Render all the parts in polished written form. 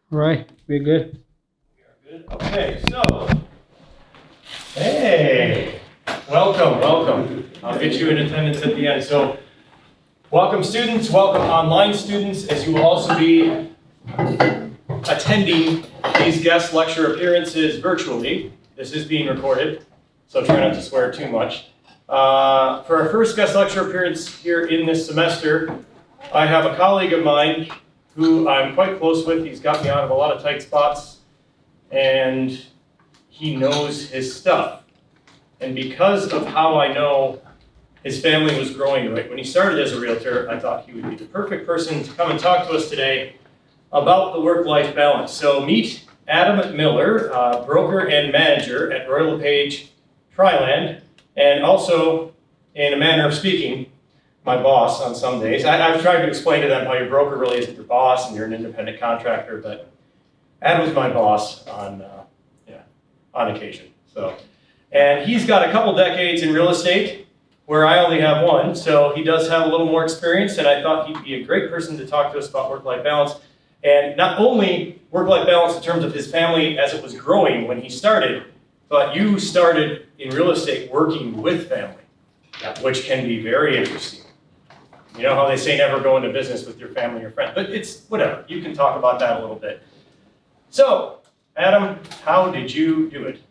Right, we're good. Good. Okay, so, hey, welcome. I'll get you in attendance at the end. So, welcome students, welcome online students, as you will also be attending these guest lecture appearances virtually. This is being recorded, so try not to swear too much. For our first guest lecture appearance here in this semester, I have a colleague of mine who I'm quite close with. He's got me out of a lot of tight spots, and he knows his stuff. And because of how I know his family was growing right when he started as a realtor, I thought he would be the perfect person to come and talk to us today about the work-life balance. So meet Adam Miller, broker and manager at Royal LePage Triland, and also, in a manner of speaking, my boss on some days. I've tried to explain to them how your broker really isn't your boss and you're an independent contractor, but Adam's my boss on occasion. So, and he's got a couple decades in real estate where I only have one, so he does have a little more experience, and I thought he'd be a great person to talk to us about work-life balance. And not only work-life balance in terms of his family as it was growing when he started, but you started in real estate working with family, which can be very interesting. You know how they say never go into business with your family or friends, but it's whatever. You can talk about that a little bit. So, Adam, how did you do it?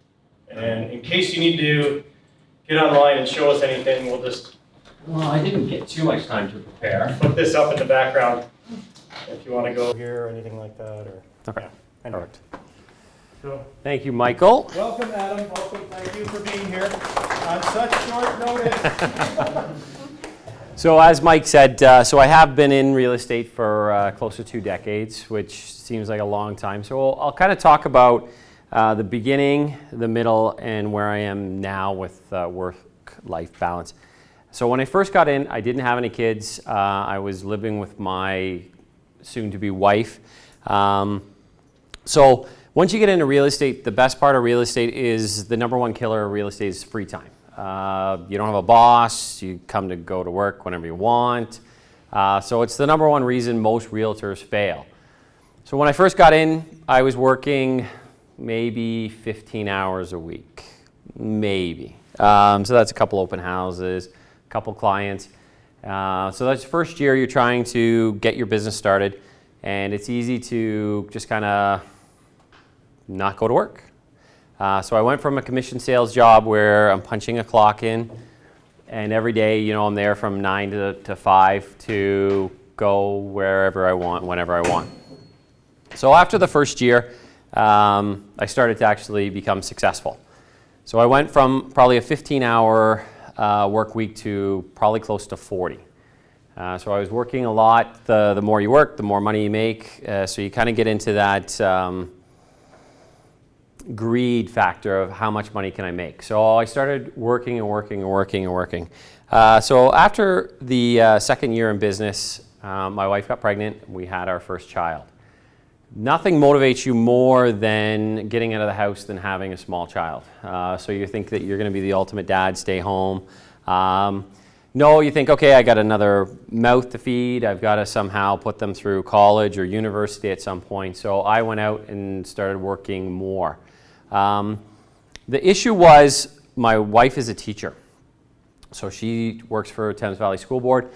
And in case you need to get online and show us anything, we'll just... Well, I didn't get too much time to prepare. Put this up in the background if you want to go here or anything like that. Or Okay, yeah, perfect. So, Thank you, Michael. welcome, Adam. Welcome. Thank you for being here on such short notice. So as Mike said, so I have been in real estate for close to 2 decades, which seems like a long time. So I'll kind of talk about the beginning, the middle, and where I am now with work-life balance. So when I first got in, I didn't have any kids. I was living with my soon-to-be wife. So once you get into real estate, the best part of real estate is the number one killer of real estate is free time. You don't have a boss, you come to go to work whenever you want. So it's the number one reason most realtors fail. So when I first got in, I was working maybe 15 hours a week, maybe. So that's a couple open houses, a couple clients. So that's the first year you're trying to get your business started, and it's easy to just kind of not go to work. So I went from a commission sales job where I'm punching a clock in, and every day, you know, I'm there from 9 to 5 to go wherever I want, whenever I want. So after the first year, I started to actually become successful. So I went from probably a 15-hour work week to probably close to 40. So I was working a lot. The more you work, the more money you make. So you kind of get into that greed factor of how much money can I make. So I started working and working and working and working. So after the second year in business, my wife got pregnant. We had our first child. Nothing motivates you more than getting out of the house than having a small child. So you think that you're going to be the ultimate dad, stay home. No, you think, okay, I got another mouth to feed. I've got to somehow put them through college or university at some point. So I went out and started working more. The issue was my wife is a teacher. So she works for Thames Valley School Board.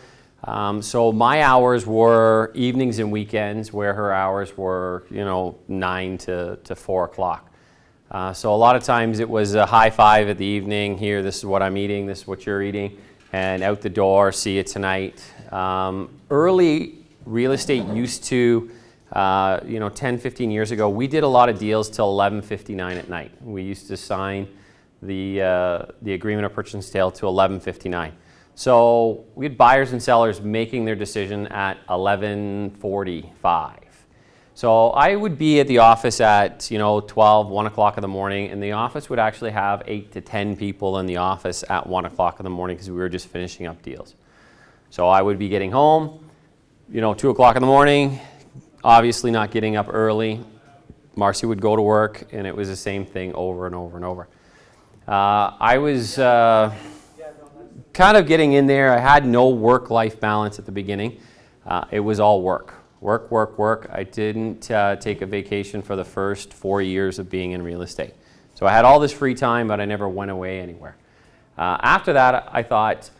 So my hours were evenings and weekends, where her hours were, 9 to 4 o'clock. So a lot of times it was a high five at the evening. Here, this is what I'm eating, this is what you're eating, and out the door, see you tonight. Early real estate used to, 10, 15 years ago, we did a lot of deals till 11:59 at night. We used to sign the agreement of purchase and sale to 11:59. So we had buyers and sellers making their decision at 11:45. So I would be at the office at 12, 1 o'clock in the morning, and the office would actually have 8 to 10 people in the office at 1 o'clock in the morning because we were just finishing up deals. So I would be getting home, 2 o'clock in the morning, obviously not getting up early. Marcy would go to work, and it was the same thing over and over and over. I was kind of getting in there. I had no work-life balance at the beginning. It was all work. Work, work, work. I didn't take a vacation for the first 4 years of being in real estate. So I had all this free time, but I never went away anywhere. After that, I thought,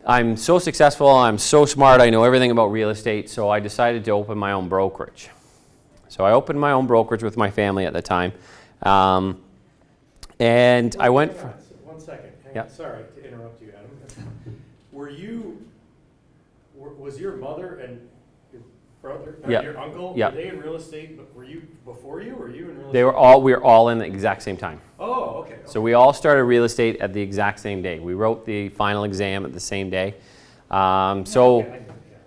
I'm so successful, I'm so smart, I know everything about real estate, so I decided to open my own brokerage. So I opened my own brokerage with my family at the time. And I went... One second. Yeah. Sorry to interrupt you, Adam. Was your mother and your brother, Yeah. your uncle, Yeah. were they in real estate, but were you before you, or were you in real estate? we were all in the exact same time. Oh, okay. So we all started real estate at the exact same day. We wrote the final exam at the same day.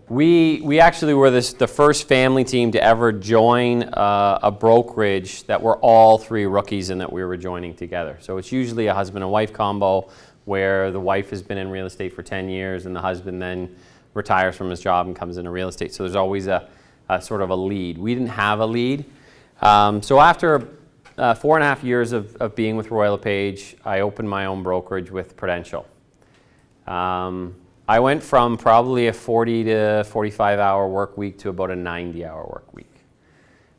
We actually were the first family team to ever join a brokerage that were all three rookies and that we were joining together. So it's usually a husband and wife combo where the wife has been in real estate for 10 years and the husband then retires from his job and comes into real estate. So there's always a sort of a lead. We didn't have a lead. So after 4.5 years of being with Royal LePage, I opened my own brokerage with Prudential. I went from probably a 40 to 45 hour work week to about a 90 hour work week.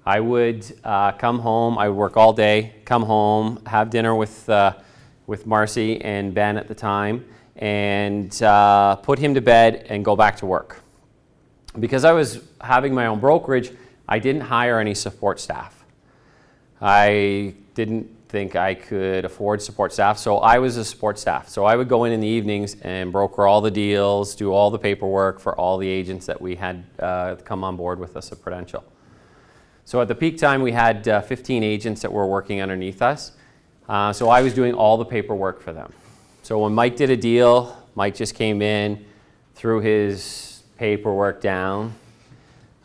I would come home, I would work all day, come home, have dinner with Marcy and Ben at the time, and put him to bed and go back to work. Because I was having my own brokerage, I didn't hire any support staff. I didn't think I could afford support staff, so I was a support staff. So I would go in the evenings and broker all the deals, do all the paperwork for all the agents that we had come on board with us at Prudential. So at the peak time, we had 15 agents that were working underneath us. So I was doing all the paperwork for them. So when Mike did a deal, Mike just came in, threw his paperwork down.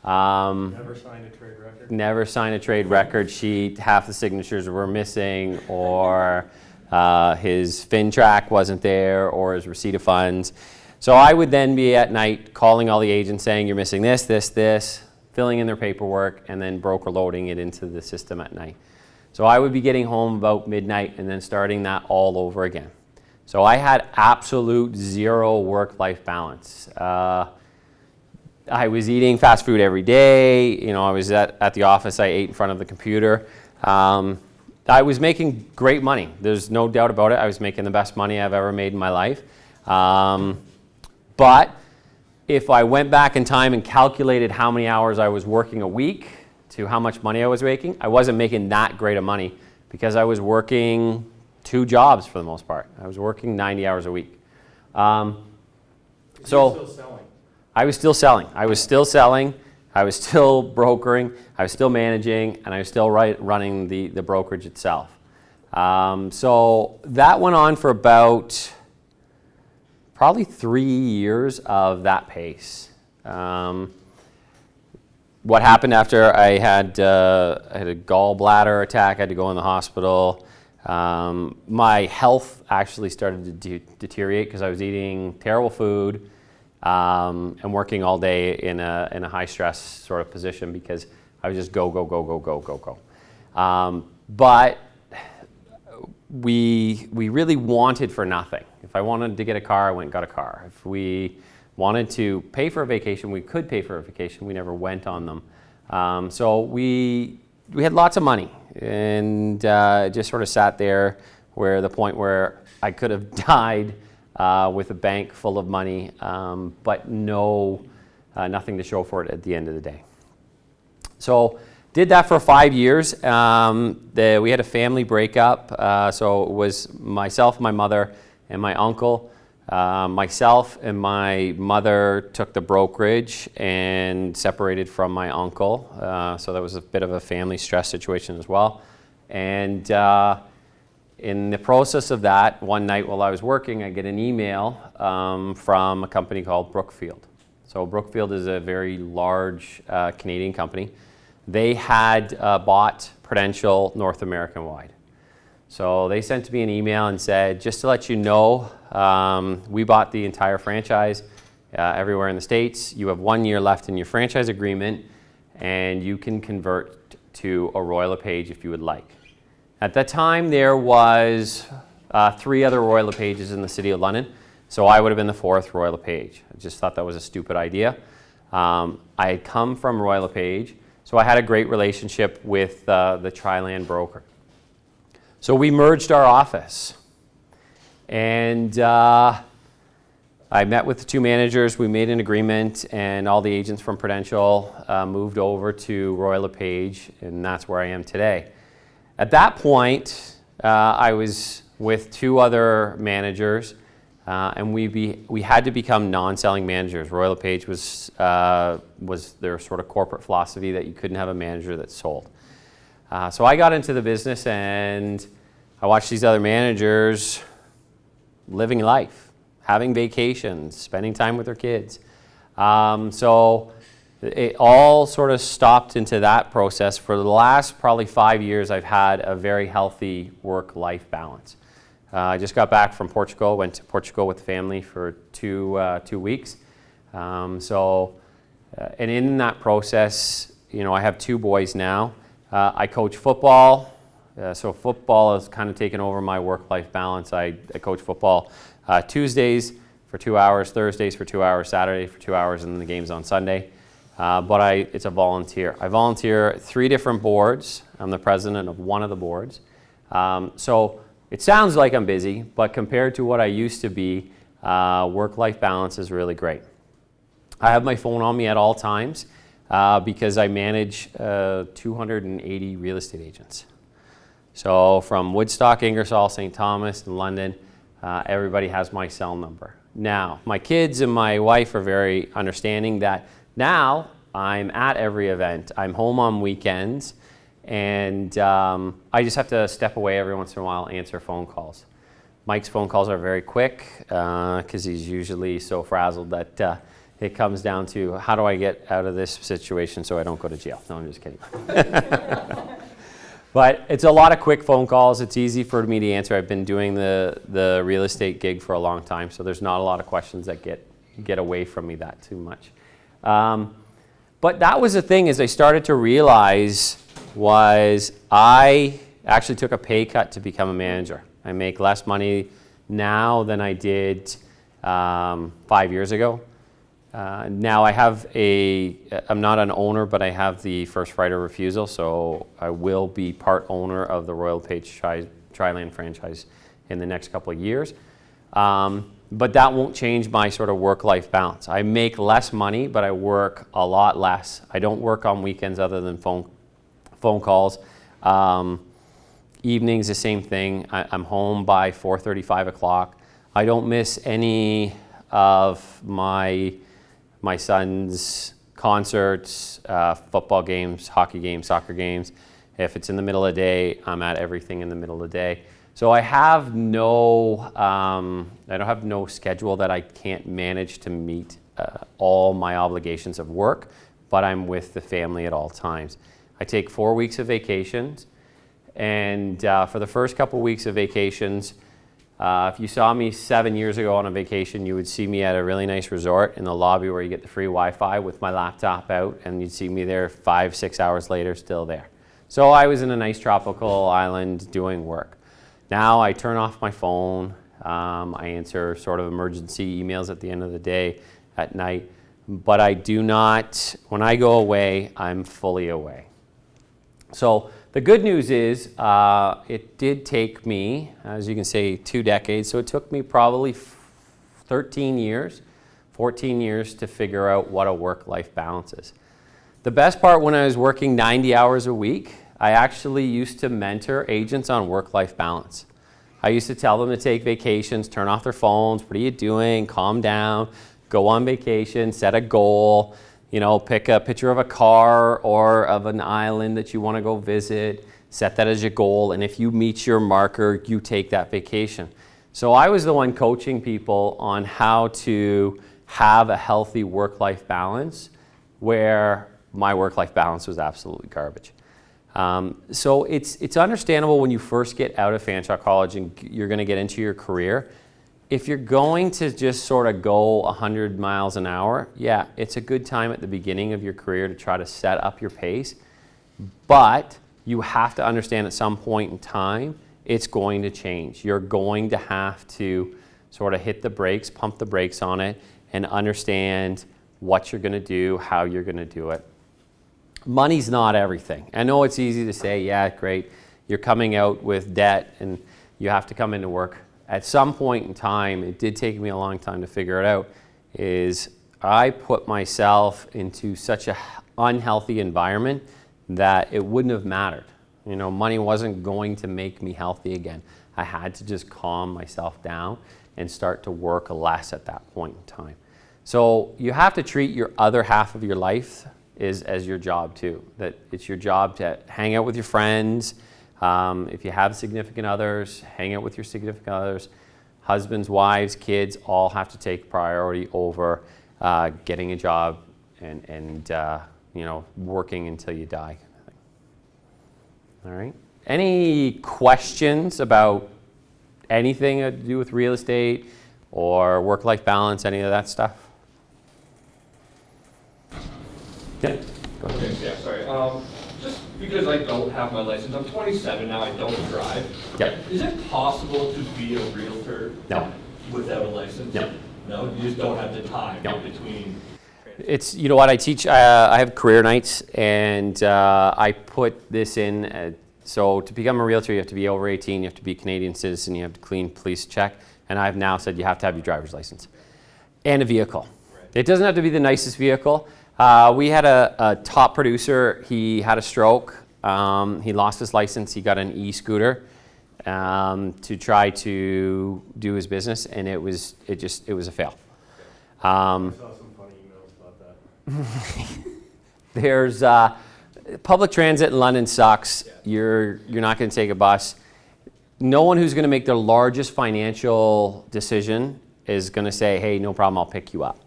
Never signed a trade record? Never signed a trade record sheet. Half the signatures were missing, or his FinTrack wasn't there, or his receipt of funds. So I would then be at night calling all the agents saying, you're missing this, this, this, filling in their paperwork, and then broker loading it into the system at night. So I would be getting home about midnight and then starting that all over again. So I had absolute zero work-life balance. I was eating fast food every day. You know, I was at the office, I ate in front of the computer. I was making great money. There's no doubt about it. I was making the best money I've ever made in my life. But if I went back in time and calculated how many hours I was working a week to how much money I was making, I wasn't making that great of money because I was working 2 jobs for the most part. I was working 90 hours a week. Still selling? I was still selling. I was still selling. I was still brokering. I was still managing, and I was still running the brokerage itself. So that went on for about probably 3 years of that pace. What happened after I had a gallbladder attack, I had to go in the hospital. My health actually started to deteriorate because I was eating terrible food and working all day in a high stress sort of position because I was just go. But we really wanted for nothing. If I wanted to get a car, I went and got a car. If we wanted to pay for a vacation, we could pay for a vacation. We never went on them. So we had lots of money and just sort of sat there where the point where I could have died with a bank full of money, but nothing to show for it at the end of the day. So did that for 5 years. We had a family breakup. So it was myself, my mother, and my uncle. Myself and my mother took the brokerage and separated from my uncle. So that was a bit of a family stress situation as well. And in the process of that, one night while I was working, I get an email from a company called Brookfield. So Brookfield is a very large Canadian company. They had bought Prudential North American-wide. So they sent me an email and said, just to let you know, we bought the entire franchise everywhere in the States. You have 1 year left in your franchise agreement, and you can convert to a Royal LePage if you would like. At that time, there was 3 other Royal LePages in the City of London, so I would have been the 4th Royal LePage. I just thought that was a stupid idea. I had come from Royal LePage, so I had a great relationship with the Tri-Land broker. So we merged our office, and I met with the two managers, we made an agreement, and all the agents from Prudential moved over to Royal LePage, and that's where I am today. At that point, I was with two other managers, and we had to become non-selling managers. Royal LePage was their sort of corporate philosophy that you couldn't have a manager that sold. So I got into the business, and I watched these other managers living life, having vacations, spending time with their kids. So it all sort of stopped into that process. For the last probably 5 years, I've had a very healthy work-life balance. I just got back from Portugal, went to Portugal with the family for two weeks. And in that process, I have two boys now. I coach football. So football has kind of taken over my work-life balance. I coach football Tuesdays for 2 hours, Thursdays for 2 hours, Saturday for 2 hours, and then the game's on Sunday. But it's a volunteer. I volunteer at 3 different boards. I'm the president of one of the boards. So it sounds like I'm busy, but compared to what I used to be, work-life balance is really great. I have my phone on me at all times because I manage 280 real estate agents. So from Woodstock, Ingersoll, St. Thomas, and London, everybody has my cell number. Now, my kids and my wife are very understanding that now I'm at every event. I'm home on weekends, and I just have to step away every once in a while, answer phone calls. Mike's phone calls are very quick because he's usually so frazzled that it comes down to how do I get out of this situation so I don't go to jail. No, I'm just kidding. But it's a lot of quick phone calls. It's easy for me to answer. I've been doing the real estate gig for a long time, so there's not a lot of questions that get away from me that too much. But that was the thing is I started to realize was I actually took a pay cut to become a manager. I make less money now than I did 5 years ago. Now I'm not an owner, but I have the first right of refusal, so I will be part owner of the Royal LePage Tri-Land franchise in the next couple of years. But that won't change my sort of work-life balance. I make less money, but I work a lot less. I don't work on weekends other than phone calls. Evenings, the same thing. I'm home by 4:30, 5 o'clock. I don't miss any of my son's concerts, football games, hockey games, soccer games. If it's in the middle of the day, I'm at everything in the middle of the day. So I have I don't have no schedule that I can't manage to meet all my obligations of work, but I'm with the family at all times. I take 4 weeks of vacations, and for the first couple weeks of vacations, if you saw me 7 years ago on a vacation, you would see me at a really nice resort in the lobby where you get the free Wi-Fi with my laptop out, and you'd see me there 5-6 hours later still there. So I was in a nice tropical island doing work. Now I turn off my phone. I answer sort of emergency emails at the end of the day at night, but I do not, when I go away, I'm fully away. So the good news is it did take me, as you can say, 2 decades. So it took me probably 13 years, 14 years to figure out what a work-life balance is. The best part, when I was working 90 hours a week, I actually used to mentor agents on work-life balance. I used to tell them to take vacations, turn off their phones, what are you doing, calm down, go on vacation, set a goal. Pick a picture of a car or of an island that you want to go visit, set that as your goal, and if you meet your marker, you take that vacation. So I was the one coaching people on how to have a healthy work-life balance where my work-life balance was absolutely garbage. So it's understandable when you first get out of Fanshawe College and you're going to get into your career. If you're going to just sort of go 100 miles an hour, yeah, it's a good time at the beginning of your career to try to set up your pace. But you have to understand at some point in time, it's going to change. You're going to have to sort of hit the brakes, pump the brakes on it, and understand what you're going to do, how you're going to do it. Money's not everything. I know it's easy to say, yeah, great, you're coming out with debt and you have to come into work. At some point in time, it did take me a long time to figure it out, is I put myself into such an unhealthy environment that it wouldn't have mattered. You know, money wasn't going to make me healthy again. I had to just calm myself down and start to work less at that point in time. So you have to treat your other half of your life as your job too. That it's your job to hang out with your friends. If you have significant others, hang out with your significant others. Husbands, wives, kids all have to take priority over getting a job and you know, working until you die. All right. Any questions about anything to do with real estate or work-life balance, any of that stuff? Yeah. Go ahead. Okay, yeah, sorry. Just because I don't have my license, I'm 27 now, I don't drive. Yep. Is it possible to be a realtor No. without a license? No. No, you just don't have the time No. in between. It's, you know what, I teach, I have career nights, and I put this in, so to become a realtor, you have to be over 18, you have to be a Canadian citizen, you have to clean police check, and I've now said you have to have your driver's license and a vehicle. Right. It doesn't have to be the nicest vehicle. We had a top producer, he had a stroke, he lost his license, he got an e-scooter to try to do his business, and it was a fail. I saw some funny emails about that. There's public transit in London sucks. You're not going to take a bus. No one who's going to make their largest financial decision is going to say, hey, no problem, I'll pick you up.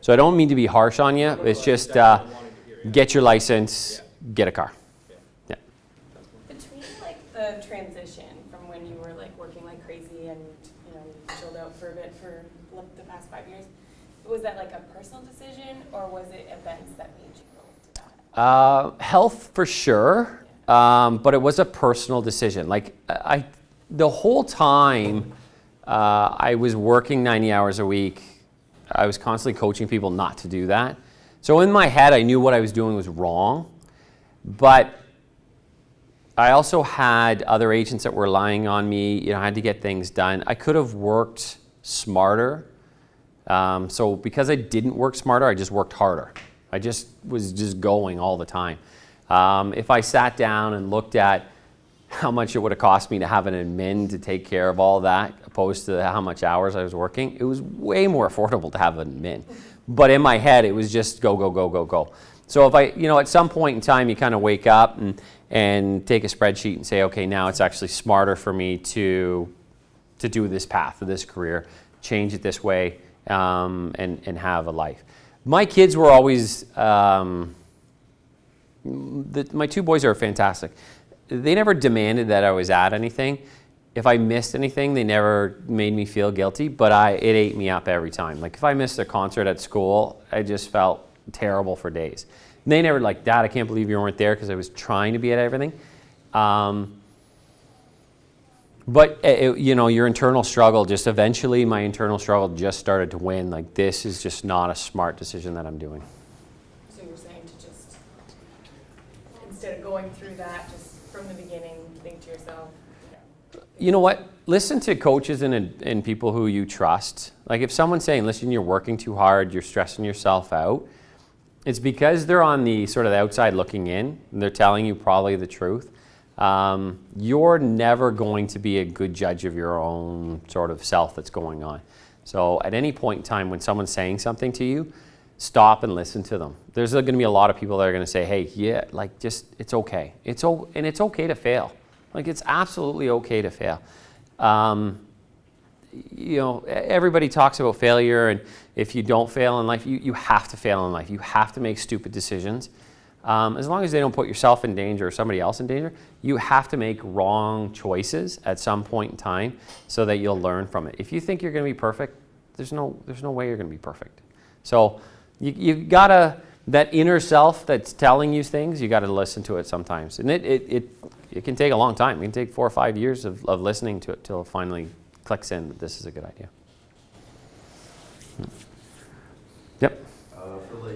So I don't mean to be harsh on you. It's just get your license, get a car. Yeah. Between like the transition from when you were like working like crazy and you know you chilled out for a bit for the past 5 years, was that like a personal decision or was it events that made you go into that? Health for sure, but it was a personal decision. Like the whole time I was working 90 hours a week, I was constantly coaching people not to do that. So in my head, I knew what I was doing was wrong, but I also had other agents that were relying on me. You know, I had to get things done. I could have worked smarter. So because I didn't work smarter, I just worked harder. I just was just going all the time. If I sat down and looked at how much it would have cost me to have an admin to take care of all that, opposed to how much hours I was working, it was way more affordable to have an admin. But in my head, it was just go, go, go, go, go. So if I, you know, at some point in time, you kind of wake up and take a spreadsheet and say, okay, now it's actually smarter for me to do this path, or this career, change it this way, and have a life. My kids were always, my two boys are fantastic. They never demanded that I was at anything. If I missed anything, they never made me feel guilty, but it ate me up every time. Like if I missed a concert at school, I just felt terrible for days. And they never like, Dad, I can't believe you weren't there, because I was trying to be at everything. But you know, your internal struggle, just eventually my internal struggle just started to win. Like this is just not a smart decision that I'm doing. So you're saying to just, instead of going through that, just from the beginning, think to yourself, you know what? Listen to coaches and people who you trust. Like if someone's saying, listen, you're working too hard, you're stressing yourself out, it's because they're on the sort of the outside looking in, and they're telling you probably the truth. You're never going to be a good judge of your own sort of self that's going on. So at any point in time when someone's saying something to you, stop and listen to them. There's going to be a lot of people that are going to say, hey, yeah, like just, it's okay. And it's okay to fail. Like it's absolutely okay to fail. You know, everybody talks about failure, and if you don't fail in life, you have to fail in life. You have to make stupid decisions. As long as they don't put yourself in danger or somebody else in danger, you have to make wrong choices at some point in time so that you'll learn from it. If you think you're going to be perfect, there's no way you're going to be perfect. So you gotta, that inner self that's telling you things, you gotta listen to it sometimes. And it can take a long time. It can take 4 or 5 years of listening to it till it finally clicks in that this is a good idea. Yep.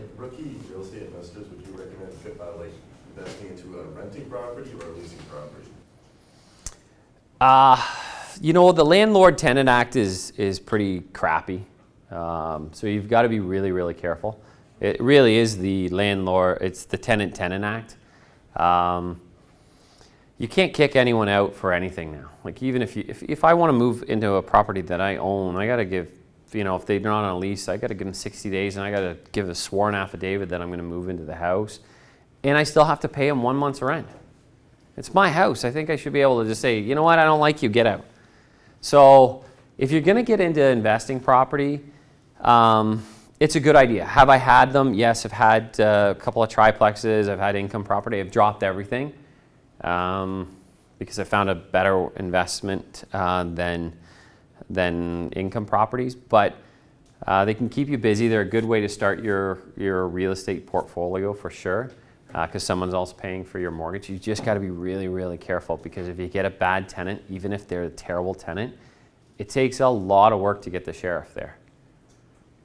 like rookie real estate investors, would you recommend like investing into a renting property or a leasing property? You know, the Landlord Tenant Act is pretty crappy. So you've got to be really, really careful. It really is the landlord, it's the Tenant Act. You can't kick anyone out for anything now. Like even if I want to move into a property that I own, I got to give, you know, if they're not on a lease, I got to give them 60 days and I got to give a sworn affidavit that I'm going to move into the house. And I still have to pay them 1 month's rent. It's my house. I think I should be able to just say, you know what, I don't like you, get out. So if you're going to get into investing property, it's a good idea. Have I had them? Yes, I've had a couple of triplexes. I've had income property. I've dropped everything because I found a better investment than income properties. But they can keep you busy. They're a good way to start your real estate portfolio for sure because someone's also paying for your mortgage. You just got to be really, really careful because if you get a bad tenant, even if they're a terrible tenant, it takes a lot of work to get the sheriff there.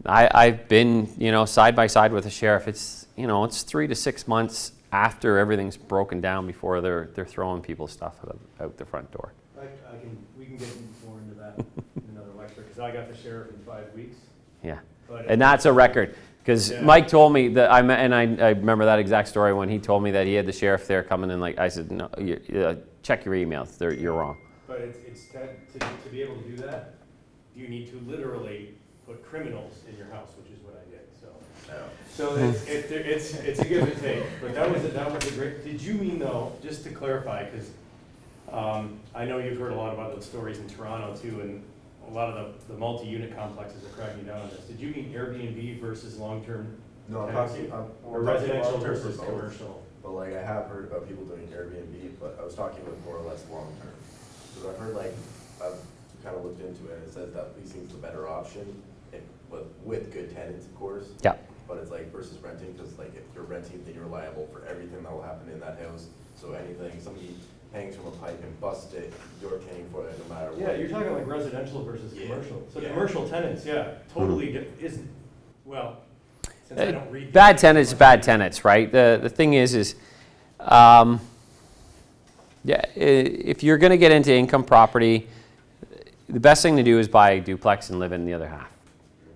I've been, you know, side by side with the sheriff. It's, you know, it's 3 to 6 months after everything's broken down before they're throwing people's stuff out the front door. We can get more into that in another lecture, because I got the sheriff in 5 weeks. Yeah, But and that's a record. Because Yeah. Mike told me that I remember that exact story when he told me that he had the sheriff there coming in. Like I said, no, check your emails. You're wrong. But it's to be able to do that, you need to literally put criminals in your house, which is what I did. So it's a give and take. But that was a great. Did you mean though? Just to clarify, because I know you've heard a lot about those stories in Toronto too, and a lot of the multi-unit complexes are cracking down on this. Did you mean Airbnb versus long-term? No, I'm tenancy? talking, Or we're talking residential long-term versus for both. commercial? But like I have heard about people doing Airbnb, but I was talking with more or less long term. Because I've heard like, I've kind of looked into it and it says that leasing is the better option with good tenants, of course. Yeah. But it's like versus renting, because like if you're renting, then you're liable for everything that will happen in that house. So anything, somebody hangs from a pipe and busts it, you're paying for it no matter what. Yeah, you're talking like residential versus Yeah. commercial. So Yeah. commercial tenants, yeah, totally isn't, well, since I don't read. Bad tenants, bad tenants, right? The thing is yeah, if you're going to get into income property, the best thing to do is buy a duplex and live in the other half.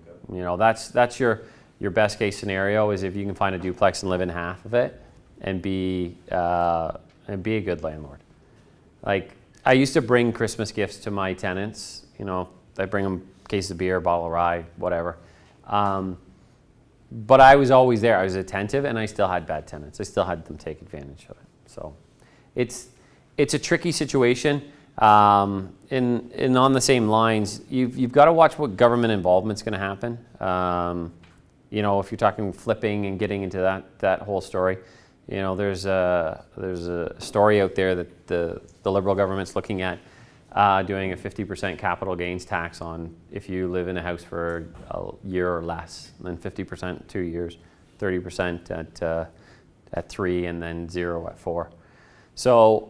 Okay. You know, that's your best case scenario is if you can find a duplex and live in half of it and be a good landlord. Like I used to bring Christmas gifts to my tenants. You know, I bring them a case of beer, a bottle of rye, whatever. But I was always there. I was attentive, and I still had bad tenants. I still had them take advantage of it. So it's a tricky situation. And on the same lines, you've got to watch what government involvement's going to happen. You know, if you're talking flipping and getting into that whole story, you know, there's a story out there that the Liberal government's looking at doing a 50% capital gains tax on if you live in a house for a year or less, and then 50% 2 years, 30% at 3, and then 0 at 4. So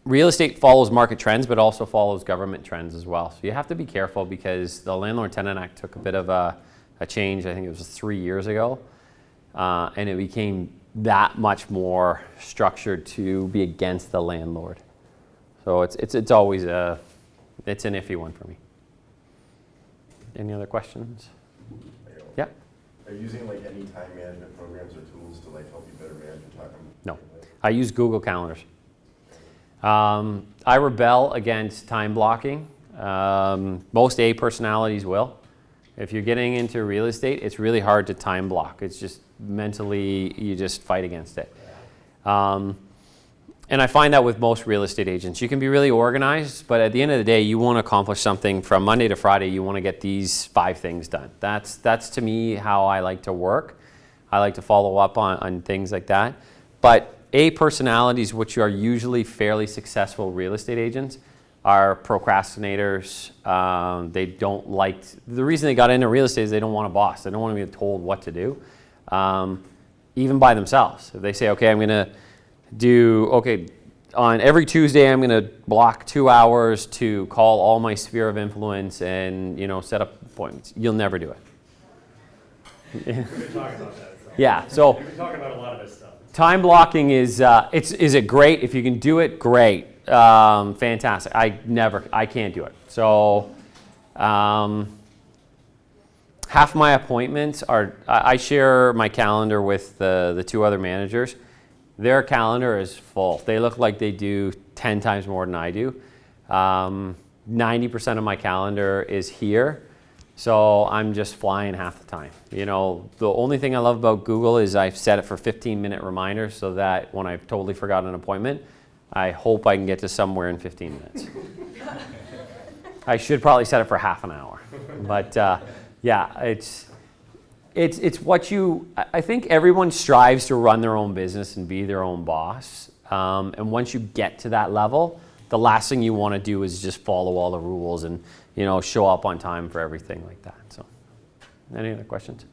real estate follows market trends, but also follows government trends as well. So you have to be careful because the Landlord Tenant Act took a bit of a change. I think it was 3 years ago, and it became that much more structured to be against the landlord. So it's always it's an iffy one for me. Any other questions? Yeah. Are you using like any time management programs or tools to like help you better manage your time? No. I use Google Calendars. I rebel against time blocking. Most A personalities will. If you're getting into real estate, it's really hard to time block. It's just mentally, you just fight against it. And I find that with most real estate agents. You can be really organized, but at the end of the day, you want to accomplish something from Monday to Friday. You want to get these 5 things done. That's to me how I like to work. I like to follow up on things like that. But A personalities, which are usually fairly successful real estate agents, are procrastinators. They don't like, the reason they got into real estate is they don't want a boss. They don't want to be told what to do, even by themselves. If they say, okay, I'm going to on every Tuesday, I'm going to block 2 hours to call all my sphere of influence and, you know, set up appointments. You'll never do it. We've been talking about that. So. Yeah, so We've been talking about a lot of this stuff. time blocking is it great? If you can do it, great. Fantastic. I can't do it. So half my appointments are, I share my calendar with the two other managers. Their calendar is full. They look like they do 10 times more than I do. 90% of my calendar is here. So I'm just flying half the time. You know, the only thing I love about Google is I've set it for 15-minute reminders so that when I've totally forgotten an appointment, I hope I can get to somewhere in 15 minutes. I should probably set it for half an hour. But yeah, it's what I think everyone strives to run their own business and be their own boss. And once you get to that level, the last thing you want to do is just follow all the rules and, you know, show up on time for everything like that. So, any other questions?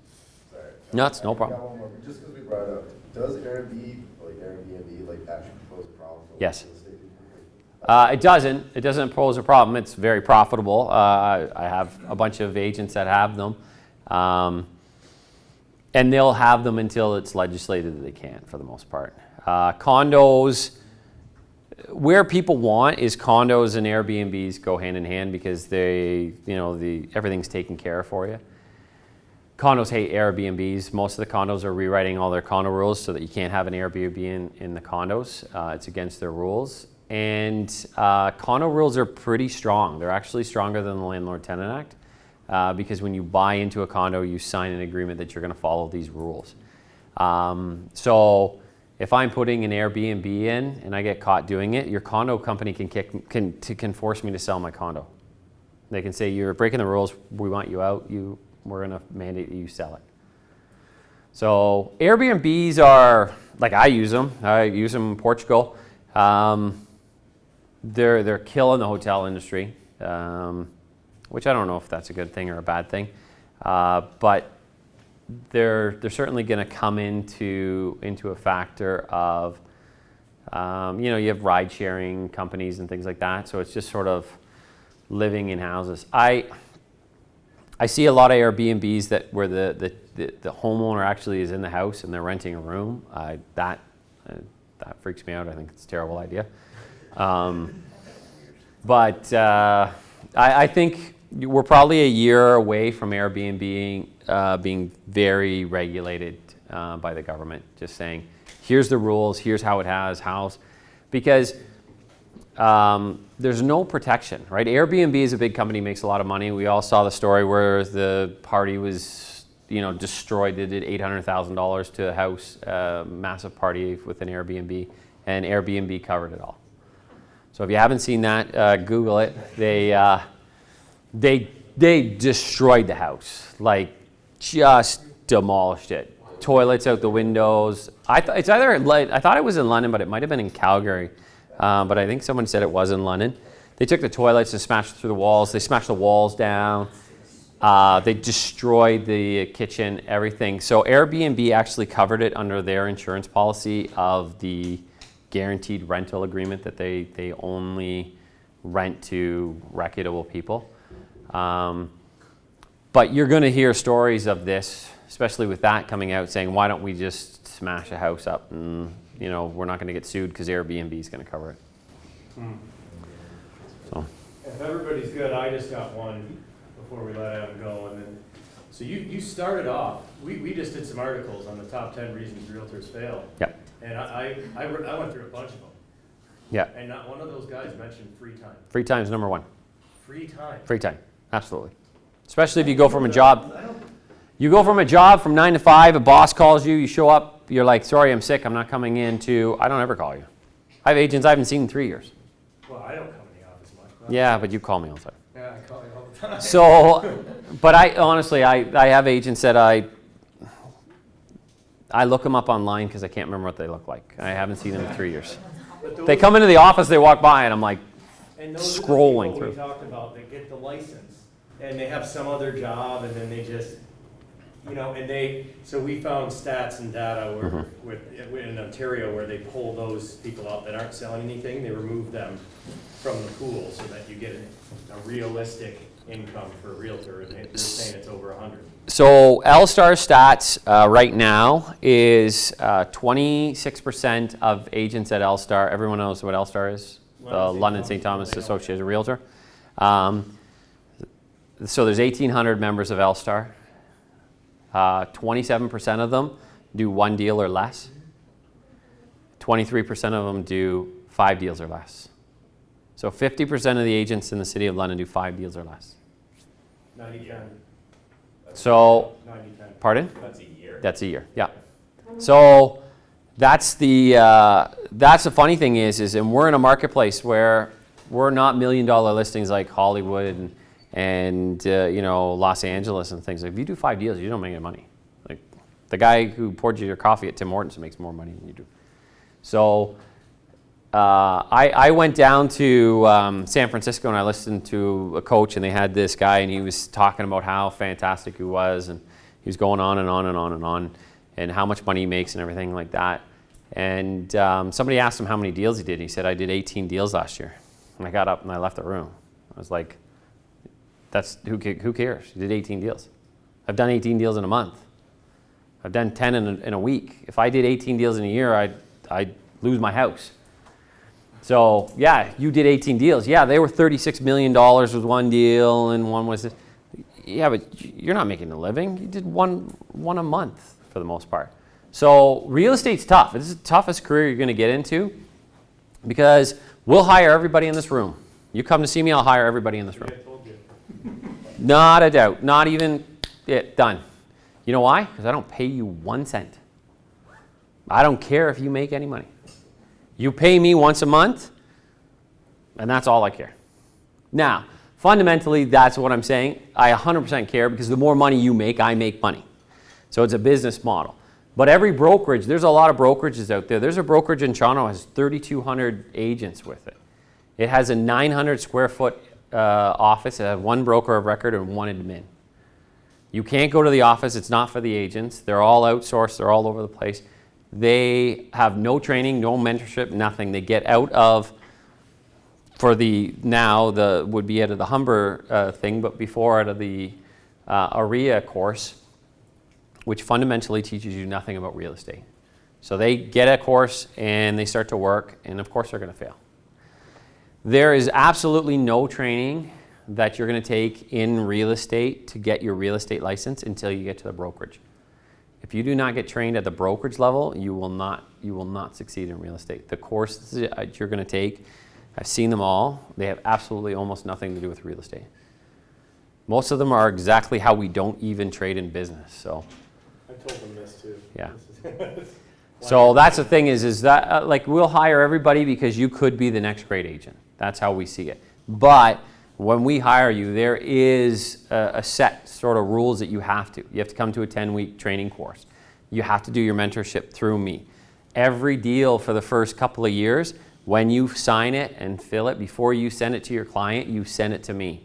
Sorry. No, it's no I got problem. one more. Just because we brought it up, does Airbnb actually pose a problem? For Yes. real estate? It doesn't pose a problem. It's very profitable. I have a bunch of agents that have them. And they'll have them until it's legislated that they can't, for the most part. Condos, where people want is condos and Airbnbs go hand in hand because everything's taken care of for you. Condos hate Airbnbs. Most of the condos are rewriting all their condo rules so that you can't have an Airbnb in the condos. It's against their rules. And condo rules are pretty strong. They're actually stronger than the Landlord Tenant Act. Because when you buy into a condo, you sign an agreement that you're going to follow these rules. So if I'm putting an Airbnb in and I get caught doing it, your condo company can force me to sell my condo. They can say, you're breaking the rules, we want you out, we're going to mandate that you sell it. So Airbnbs are, like I use them in Portugal. They're killing the hotel industry. Which I don't know if that's a good thing or a bad thing, but they're certainly going to come into a factor of, you have ride sharing companies and things like that. So it's just sort of living in houses. I see a lot of Airbnbs where the homeowner actually is in the house and they're renting a room. That freaks me out. I think it's a terrible idea. But I think we're probably a year away from Airbnb being very regulated by the government, just saying, here's the rules, here's how it has, because there's no protection, right? Airbnb is a big company, makes a lot of money. We all saw the story where the party was, destroyed. They did $800,000 to a house, massive party with an Airbnb, and Airbnb covered it all. So if you haven't seen that, Google it. They destroyed the house, like just demolished it. Toilets out the windows. I thought it was in London, but it might have been in Calgary. But I think someone said it was in London. They took the toilets and smashed through the walls. They smashed the walls down. They destroyed the kitchen, everything. So Airbnb actually covered it under their insurance policy of the guaranteed rental agreement that they only rent to reputable people. But you're going to hear stories of this, especially with that coming out, saying, why don't we just smash a house up and, we're not going to get sued because Airbnb is going to cover it. So. If everybody's good, I just got one before we let Adam go. And then, so you started off, we just did some articles on the top 10 reasons realtors fail. Yep. And I went through a bunch of them. Yeah. And not one of those guys mentioned free time. Free time's number one. Free time. Free time, absolutely. Especially if you go from a job. You go from a job from 9 to 5, a boss calls you, you show up, you're like, sorry, I'm sick, I'm not coming in, to, I don't ever call you. I have agents I haven't seen in 3 years. Well, I don't come in the office much. But Yeah, but you call me all the time. yeah, I call you all the time. So, but I have agents that I look them up online because I can't remember what they look like. I haven't seen them in 3 years. They come into the office, they walk by, and I'm like, and those scrolling are the people through. we talked about that get the license and they have some other job and then they just, so we found stats and data in Ontario where they pull those people out that aren't selling anything, they remove them from the pool so that you get a realistic income for a realtor, and they're saying it's over 100. So L-Star stats right now is 26% of agents at L-Star. Everyone knows what L-Star is? The London St. Thomas Associated Realtor. So there's 1,800 members of L-Star. 27% of them do 1 deal or less. 23% of them do 5 deals or less. So 50% of the agents in the City of London do 5 deals or less. 90-10. So, 90-10. pardon? That's a year. That's a year, yeah. So that's the funny thing is and we're in a marketplace where we're not $1 million listings like Hollywood and you know, Los Angeles and things. If you do 5 deals, you don't make any money. Like the guy who poured you your coffee at Tim Hortons makes more money than you do. So I went down to San Francisco and I listened to a coach, and they had this guy, and he was talking about how fantastic he was, and he was going on and on and on and on, and how much money he makes and everything like that. And somebody asked him how many deals he did. He said, I did 18 deals last year. And I got up and I left the room. I was like, who cares? You did 18 deals. I've done 18 deals in a month. I've done 10 in a week. If I did 18 deals in a year, I'd lose my house. So yeah, you did 18 deals. Yeah, they were $36 million with one deal, and one was, yeah, but you're not making a living. You did one a month for the most part. So real estate's tough. This is the toughest career you're going to get into, because we'll hire everybody in this room. You come to see me, I'll hire everybody in this room. I told you. Not a doubt. Not even it. Done. You know why? Because I don't pay you 1 cent. I don't care if you make any money. You pay me once a month, and that's all I care. Now, fundamentally, that's what I'm saying. I 100% care, because the more money you make, I make money. So it's a business model. But every brokerage, there's a lot of brokerages out there. There's a brokerage in Toronto that has 3,200 agents with it. It has a 900 square foot office. It has 1 broker of record and 1 admin. You can't go to the office. It's not for the agents. They're all outsourced. They're all over the place. They have no training, no mentorship, nothing. They get out of, would be out of the Humber thing, but before out of the AREA course, which fundamentally teaches you nothing about real estate. So they get a course and they start to work, and of course they're going to fail. There is absolutely no training that you're going to take in real estate to get your real estate license until you get to the brokerage. If you do not get trained at the brokerage level, you will not succeed in real estate. The courses that you're going to take, I've seen them all. They have absolutely almost nothing to do with real estate. Most of them are exactly how we don't even trade in business. So, I told them this too. yeah. So that's the thing is that like we'll hire everybody because you could be the next great agent. That's how we see it. But when we hire you, there is a set sort of rules that you have to. You have to come to a 10-week training course. You have to do your mentorship through me. Every deal for the first couple of years, when you sign it and fill it, before you send it to your client, you send it to me.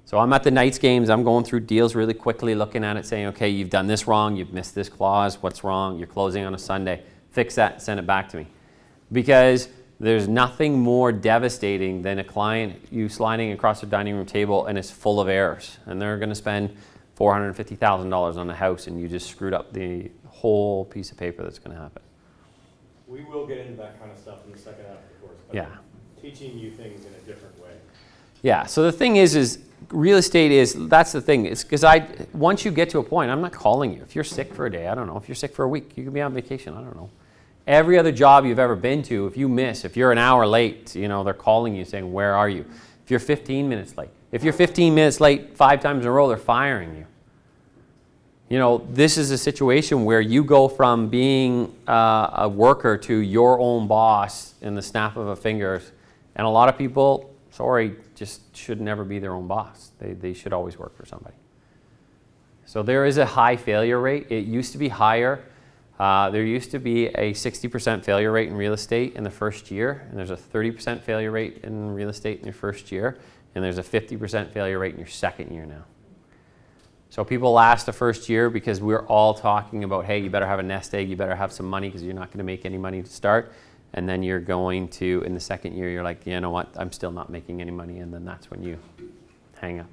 So I'm at the Knights games, I'm going through deals really quickly, looking at it, saying, okay, you've done this wrong, you've missed this clause, what's wrong, you're closing on a Sunday. Fix that, send it back to me. Because there's nothing more devastating than a client, you sliding across their dining room table and it's full of errors. And they're going to spend $450,000 on a house, and you just screwed up the whole piece of paper that's going to happen. We will get into that kind of stuff in the second half of the course. But Yeah. Teaching you things in a different way. Yeah, so the thing is real estate that's the thing. It's because once you get to a point, I'm not calling you. If you're sick for a day, I don't know. If you're sick for a week, you can be on vacation, I don't know. Every other job you've ever been to, if you miss, if you're an hour late, they're calling you saying, where are you? If you're 15 minutes late. If you're 15 minutes late 5 times in a row, they're firing you. This is a situation where you go from being a worker to your own boss in the snap of a finger. And a lot of people, just should never be their own boss. They should always work for somebody. So there is a high failure rate. It used to be higher. There used to be a 60% failure rate in real estate in the first year, and there's a 30% failure rate in real estate in your first year, and there's a 50% failure rate in your second year now. So people last the first year because we're all talking about, hey, you better have a nest egg, you better have some money because you're not going to make any money to start. And then you're going to, in the second year, you're like, you know what, I'm still not making any money, and then that's when you hang up.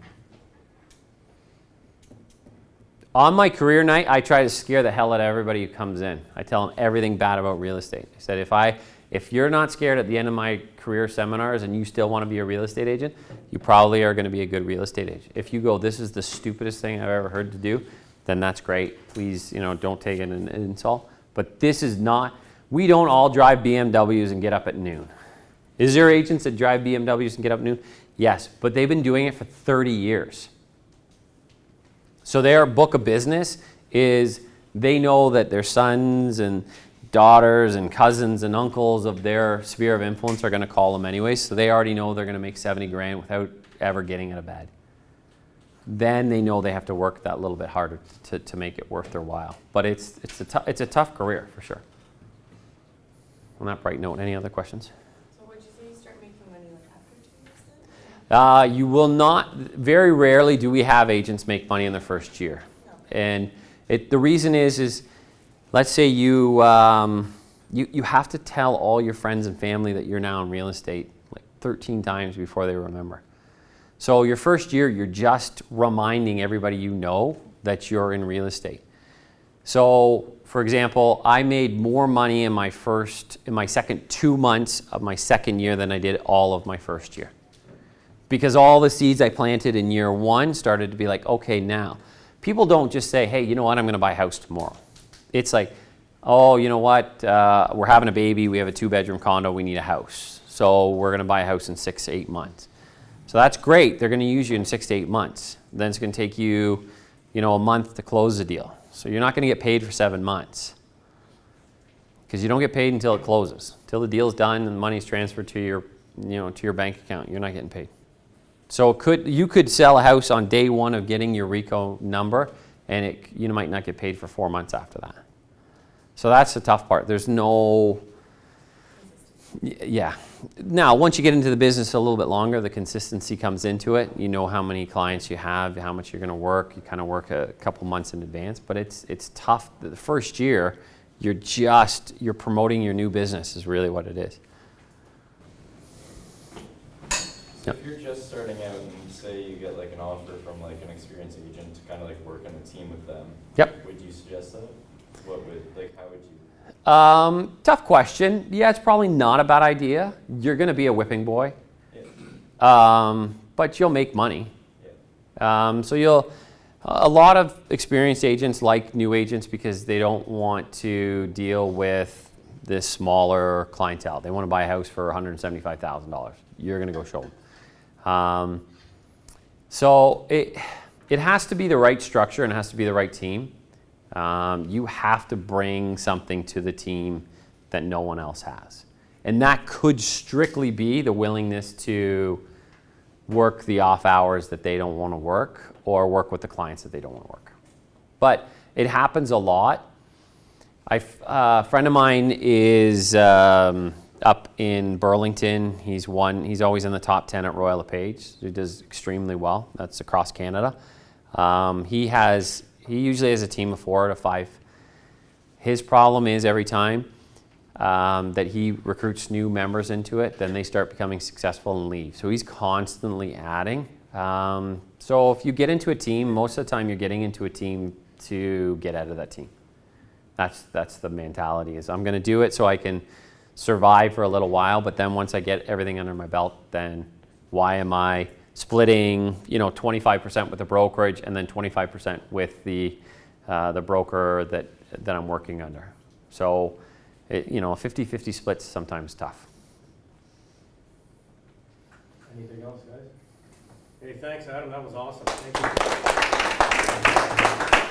On my career night, I try to scare the hell out of everybody who comes in. I tell them everything bad about real estate. I said, if you're not scared at the end of my career seminars and you still want to be a real estate agent, you probably are going to be a good real estate agent. If you go, this is the stupidest thing I've ever heard to do, then that's great. Please, don't take it an insult. But this is not, we don't all drive BMWs and get up at noon. Is there agents that drive BMWs and get up at noon? Yes, but they've been doing it for 30 years. So their book of business is they know that their sons and daughters and cousins and uncles of their sphere of influence are going to call them anyways. So they already know they're going to make 70 grand without ever getting out of bed. Then they know they have to work that little bit harder to make it worth their while. But it's a tough career for sure. On that bright note, any other questions? So would you say you start making money like after 2 years then? You will not, very rarely do we have agents make money in their first year. No. And the reason is let's say you have to tell all your friends and family that you're now in real estate like 13 times before they remember. So your first year, you're just reminding everybody you know that you're in real estate. So for example, I made more money in my second 2 months of my second year than I did all of my first year. Because all the seeds I planted in year one started to be like, okay, now. People don't just say, hey, you know what, I'm going to buy a house tomorrow. It's like, oh, you know what, we're having a baby, we have a 2-bedroom condo, we need a house. So we're going to buy a house in 6 to 8 months. So that's great. They're going to use you in 6 to 8 months. Then it's going to take you, a month to close the deal. So you're not going to get paid for 7 months because you don't get paid until it closes. Until the deal's done and the money's transferred to your, to your bank account, you're not getting paid. So you could sell a house on day one of getting your RICO number, and you might not get paid for 4 months after that. So that's the tough part. There's no, yeah. Now, once you get into the business a little bit longer, the consistency comes into it. You know how many clients you have, how much you're going to work. You kind of work a couple months in advance, but it's tough. The first year, you're promoting your new business is really what it is. So if you're just starting out and say you get like an offer from like an experienced agent to kind of like work in a team with them, Yep. would you suggest that? How would you? Tough question. Yeah, it's probably not a bad idea. You're going to be a whipping boy, but you'll make money. So a lot of experienced agents like new agents because they don't want to deal with this smaller clientele. They want to buy a house for $175,000. You're going to go show them. So it has to be the right structure and it has to be the right team. You have to bring something to the team that no one else has. And that could strictly be the willingness to work the off hours that they don't want to work or work with the clients that they don't want to work. But it happens a lot. A friend of mine is up in Burlington. He's always in the top 10 at Royal LePage. He does extremely well. That's across Canada. He usually has a team of 4 to 5. His problem is every time that he recruits new members into it, then they start becoming successful and leave. So he's constantly adding. So if you get into a team, most of the time you're getting into a team to get out of that team. That's the mentality is I'm going to do it so I can survive for a little while, but then once I get everything under my belt, then why am I splitting 25% with the brokerage and then 25% with the broker that I'm working under. So a 50-50 split's sometimes tough. Anything else, guys? Hey, thanks, Adam. That was awesome. Thank you.